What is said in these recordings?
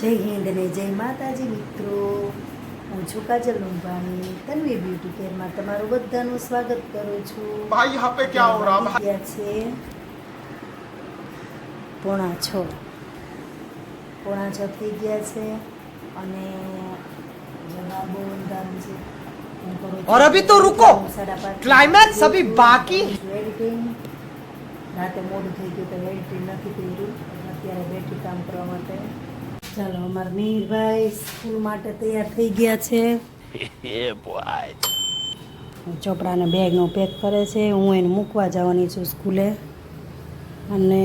જય હિન્દ ને જય માતાજી મિત્રો, હું છું કાજલ લુંબાણી. તન્વી બ્યુટી કેરમાં તમારું બધાનું સ્વાગત કરું છું. ભાઈ यहाँ पे क्या हो रहा है? છે 5:45 થઈ ગયા છે અને જવાબો અંધારું છે. હું કરું છું और अभी तो रुको, 5:30 क्लाइमैक्स अभी बाकी. એડિટિંગ રાતે મોડું થઈ ગયું તો એડિટિંગ નથી કર્યું. અત્યારે બેઠી કામ કરવા માટે. ચાલો, અમારા મીરભાઈ સ્કૂલ માટે તૈયાર થઈ ગયા છે. ચોપડાને બેગનો પેક કરે છે. હું એને મૂકવા જવાની છું સ્કૂલે. અને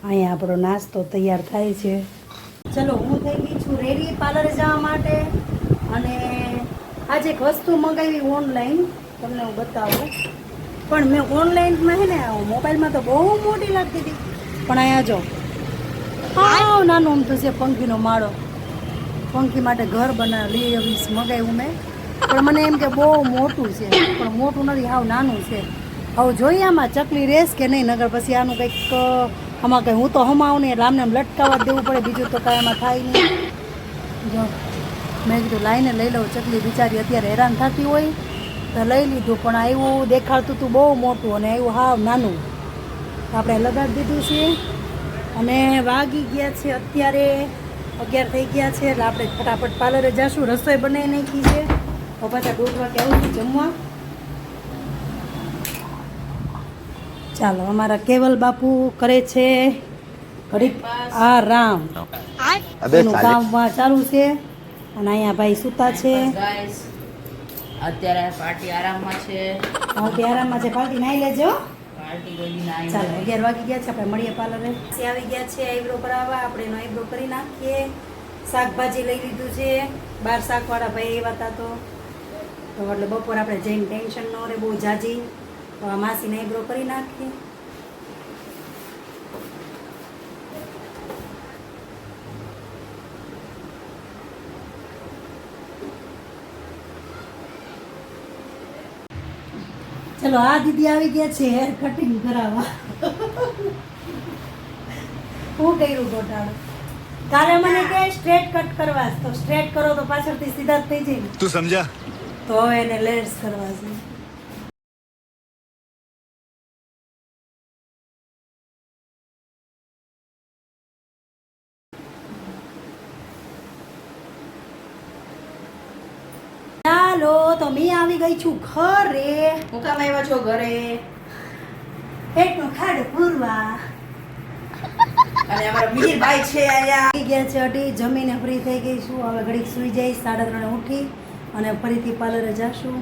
અહીંયા આપણો નાસ્તો તૈયાર થાય છે. ચલો, હું થઈ ગઈ છું રેડી પાર્લરે જવા માટે. અને આજે એક વસ્તુ મંગાવી ઓનલાઈન, તમને હું બતાવું. પણ મેં ઓનલાઈનમાં છે ને મોબાઈલમાં તો બહુ મોટી લાગતી હતી, પણ અહીંયા જો હા નાનું અમથું છે પંખીનો માળો. પંખી માટે ઘર બનાવી મગાવ્યું મેં, પણ મને એમ કે બહુ મોટું છે, પણ મોટું નથી, હાવ નાનું છે. હવે જોઈએ આમાં ચકલી રેસ કે નહીં, નગર પછી આનું કંઈક આમાં કંઈ હું તો હમાવું નહીં એટલે આમને આમ લટકાવવા જ દેવું પડે, બીજું તો કાંઈ આમાં થાય નહીં. જો મેં કીધું લાઈને લઈ લઉં, ચકલી બિચારી અત્યારે હેરાન થતી હોય તો લઈ લીધું. પણ આવ્યું દેખાડતું હતું બહુ મોટું અને આવ્યું હાવ નાનું. આપણે લગાડી દીધું છે અને વાગી ગયા છે અત્યારે 11 થઈ ગયા છે. એટલે આપણે ફટાફટ પાર્લરે જઈશું. રસોઈ બનાવી નાખી છે, તો પાછા 1:30 વાગે આવું છું જમવા. ચાલો, અમારા કેવલ બાપુ કરે છે ઘડીક આરામ, એનું કામ ચાલુ છે. અને અહીંયા ભાઈ સુતા છે. અત્યારે પાર્ટી આરામમાં છે. પાર્ટી આરામમાં છે. પાર્ટી નાઈ લેજો. પાર્ટી કોઈ નાઈ. ચાલો, 11 વાગી ગયા છે. આપણે મળીએ પાર્લરે. આવી ગયા છે આઈબ્રો કરાવવા. આપણે એનો આઈબ્રો કરી નાખીએ. શાકભાજી લઈ લીધું છે. 12 શાકવાળા ભાઈ એવા હતા તો એટલે બપોર આપણે જઈને ટેન્શન ન રહે બહુ જાજી. તો આ માસીને આઈબ્રો કરી નાખીએ. ચલો, આ દીદી આવી ગયા છે હેર કટિંગ કરાવવા. હું કર્યું ગોટાળો. કાલે મને કે સ્ટ્રેટ કટ કરવા, તો સ્ટ્રેટ કરો તો પાછળથી સીધા જ થઈ જાય. तू समझा? તો હવે એને લેયર્સ કરવા છે. ચાલો, તો મેં આવી ગઈ છું ઘરે. હું કામ આવ્યા છો ઘરે? પેટનો ખાડ પૂરવા. અને અમારા મીરભાઈ છે અહીંયા. આવી ગયા છે અઢી, જમીને ફ્રી થઈ ગઈ છું. હવે ઘડીક સુઈ જઈશ, 3:30 ઉઠી અને ફરીથી પાર્લરે જાશું.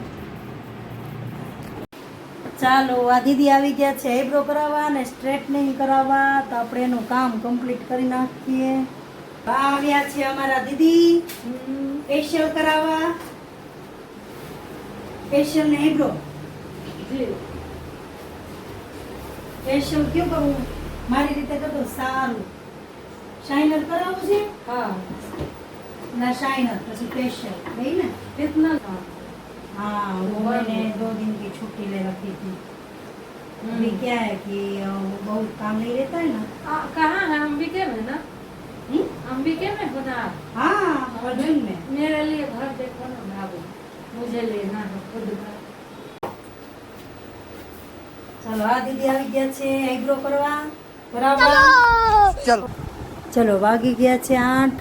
ચાલો, આ દીદી આવી ગયા છે આઈબ્રો કરાવવા અને સ્ટ્રેટનિંગ કરાવવા. તો આપણે એનું કામ કમ્પ્લીટ કરી નાખીએ. આવ્યા છે અમારા દીદી ફેશિયલ કરાવવા. ફેશિયલ ને આઈબ્રો. ફેશિયલ ક્યું કરવું? મારી રીતે કરતો સારું. શાઇનર કરાવવું છે? હા ना शाइनर પછી फेशियल गई ना कितना हाँ वो मैंने 2 दिन की छुट्टी ले रखी थी. अभी क्या है कि बहुत काम नहीं रहता है ना. कहाँ है? अंबिके में ना? अंबिके में बना? हाँ, अर्जुन में. मेरे लिए घर देखो ना बाबू, मुझे लेना है खुद का. चलो, आ दीदी આવી ગયા છે આઈબ્રો કરવા બરાબર. चलो ચલો, વાગી ગયા છે 8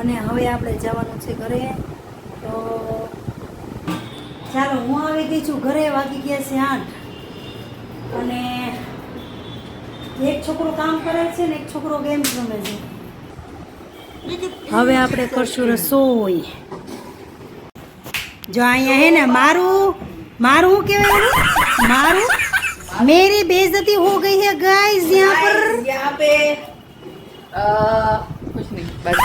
અને હવે આપણે જવાનું છે ઘરે. તો ચાલો, હું આવી ગઈ છું ઘરે. વાગી ગયા છે 8 અને એક છોકરો કામ કરે છે ને એક છોકરો ગેમ રમે છે. હવે આપણે કરશું રસોઈ. જો અહીંયા હે ને મારું કહેવાય, મારું मेरी बेइज्जती हो गई है गाइस यहाँ पर. यहाँ पे कुछ नहीं बस.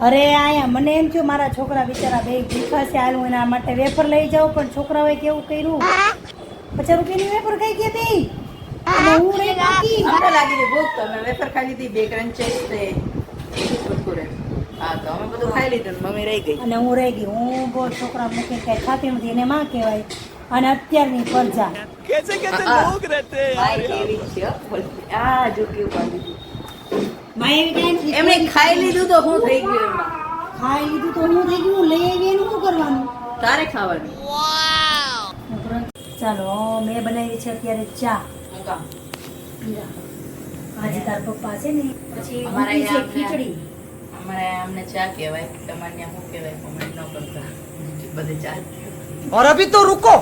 અરે આયા મને એમ થયું મારા છોકરા બિચારા બે ભૂખા છે, હાલ હું એના માટે વેફર લઈ જાઉં, પણ છોકરાઓએ કેવું કર્યું, 50 રૂપિયાની વેફર ખાઈ ગયા બે અને હું રે બાકી. મને લાગી હતી ભૂખ તો મેં વેફર ખાઈ લીધી. 2 ક્રંચેસ તે કુરકુરે. હા તો અમે બધું ખાઈ લીધું ને મમ્મી રહી ગઈ. અને હું રહી ગઈ. હું બહુ છોકરા મૂકીને કાંઈ ખાતી નથી, એને માં કહેવાય. અને અત્યારની પ્રજા ભાઈ એવી જ છે હો, બોલતી. આ જો કેવું બાંધી માં એવી કાંઈ નથી. એમણે ખાઈ લીધું તો હું થઈ ગયું એમાં. ખાઈ લીધું તો હું થઈ ગયું, લઈ આવી એનું શું કરવાનું? તારે ખાવાનું. ચાલો મેં બનાવી છે અત્યારે ચા. હું કામ? આજે તાર પપ્પા છે ને પછી અમારા ઊંધી છે અહીંયા ખીચડી. અમારે આમને ચા કહેવાય, તમારે ત્યાં શું કહેવાય કોમેન્ટ ન કરતા. બધે ચા જ કહેવાય. और अभी तो रुको,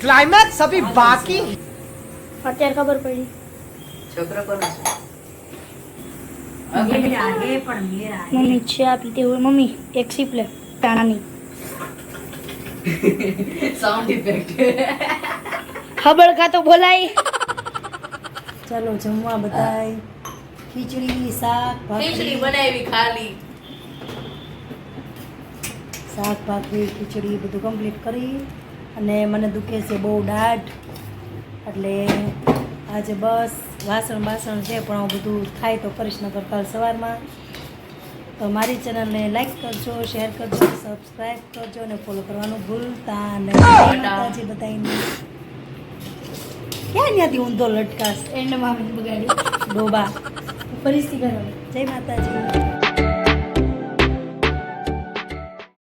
क्लाइमैक्स अभी बाकी है। અત્યારે ખબર પડી. છોકરો કોનો છે? મેરા હે પણ મેરા હે. મમ્મી ચા પીતી હોય. મમ્મી એક સીપ લે ટાણાની. Sound effect. ખબર કા તો બોલાય. ચાલો જમવા બધાય. ખીચડી, શાક, ખીચડી ભાખરી, બનાવી ખાલી. શાક ભાખરી ખીચડી બધું કમ્પ્લીટ કરી. અને મને દુખે છે બહુ દાઢ, એટલે આજે બસ વાસણ છે પણ હું બધું થાય તો કરીશ, નકર કાલ સવારમાં. તો મારી ચેનલને લાઈક કરજો, શેર કરજો, સબસ્ક્રાઈબ કરજો અને ફોલો કરવાનું ભૂલતા નહીં. જય માતાજી બધાયને. ક્યાં ત્યાંથી ઊંધો લટકાશ એન્ડ માં બગાડી. ડોબા. ફરીથી કરવાનું. જય માતાજી.